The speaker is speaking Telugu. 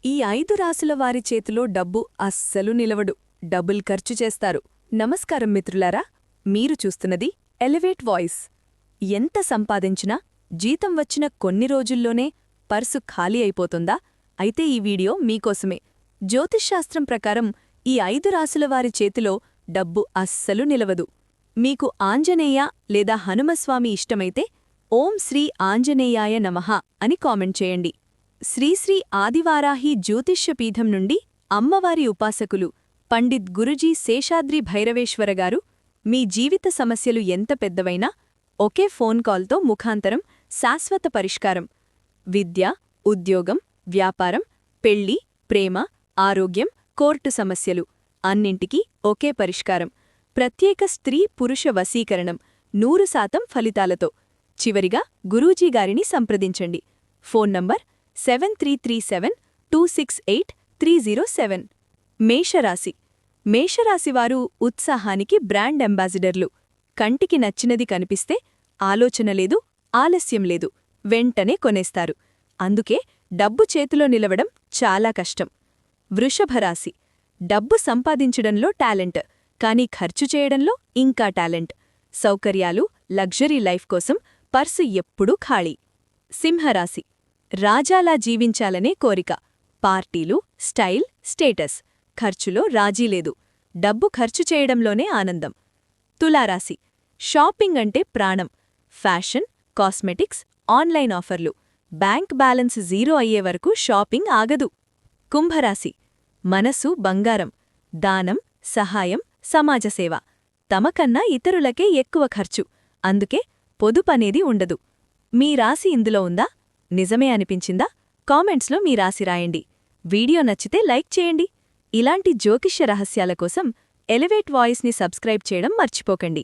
ఈ 5 రాసుల వారి చేతిలో డబ్బు అస్సలు నిలవడు. డబ్బుల్ ఖర్చు చేస్తారు. నమస్కారం మిత్రులారా, మీరు చూస్తున్నది ఎలివేట్ వాయిస్. ఎంత సంపాదించినా జీతం వచ్చిన కొన్ని రోజుల్లోనే పర్సు ఖాళీ అయిపోతుందా? అయితే ఈ వీడియో మీకోసమే. జ్యోతిష్శాస్త్రం ప్రకారం ఈ 5 రాసుల వారి చేతిలో డబ్బు అస్సలు నిలవదు. మీకు ఆంజనేయ లేదా హనుమస్వామి ఇష్టమైతే ఓం శ్రీ ఆంజనేయాయ నమః అని కామెంట్ చేయండి. శ్రీశ్రీ ఆదివారాహి జ్యోతిష్యపీఠం నుండి అమ్మవారి ఉపాసకులు పండిత్ గురుజీ శేషాద్రి భైరవేశ్వరగారు, మీ జీవిత సమస్యలు ఎంత పెద్దవైనా ఒకే ఫోన్ కాల్తో ముఖాంతరం శాశ్వత పరిష్కారం. విద్య, ఉద్యోగం, వ్యాపారం, పెళ్లి, ప్రేమ, ఆరోగ్యం, కోర్టు సమస్యలు అన్నింటికీ ఒకే పరిష్కారం. ప్రత్యేక స్త్రీ పురుష వశీకరణం 100% ఫలితాలతో. చివరిగా గురూజీగారిని సంప్రదించండి. Phone number 7337268307. మేషరాశి. మేషరాశివారు ఉత్సాహానికి బ్రాండ్ అంబాసిడర్లు. కంటికి నచ్చినది కనిపిస్తే ఆలోచన లేదు, ఆలస్యం లేదు, వెంటనే కొనేస్తారు. అందుకే డబ్బు చేతిలో నిలవడం చాలా కష్టం. వృషభరాశి. డబ్బు సంపాదించడంలో టాలెంట్, కానీ ఖర్చు చేయడంలో ఇంకా టాలెంట్. సౌకర్యాలు, లగ్జరీ లైఫ్ కోసం పర్సు ఎప్పుడూ ఖాళీ. సింహరాశి. రాజాలా జీవించాలనే కోరిక. పార్టీలు, స్టైల్, స్టేటస్. ఖర్చులో రాజీలేదు. డబ్బు ఖర్చు చేయడంలోనే ఆనందం. తులారాశి. షాపింగ్ అంటే ప్రాణం. ఫ్యాషన్, కాస్మెటిక్స్, ఆన్లైన్ ఆఫర్లు. బ్యాంక్ బ్యాలెన్స్ జీరో అయ్యే వరకు షాపింగ్ ఆగదు. కుంభరాశి. మనసు బంగారం. దానం, సహాయం, సమాజసేవ. తమకన్నా ఇతరులకే ఎక్కువ ఖర్చు. అందుకే పొదుపనేది ఉండదు. మీ రాశి ఇందులో ఉందా? నిజమే అనిపించిందా? కామెంట్స్లో మీ రాశి రాయండి. వీడియో నచ్చితే లైక్ చేయండి. ఇలాంటి జ్యోతిష్య రహస్యాల కోసం ఎలివేట్ వాయిస్ని సబ్స్క్రైబ్ చేయడం మర్చిపోకండి.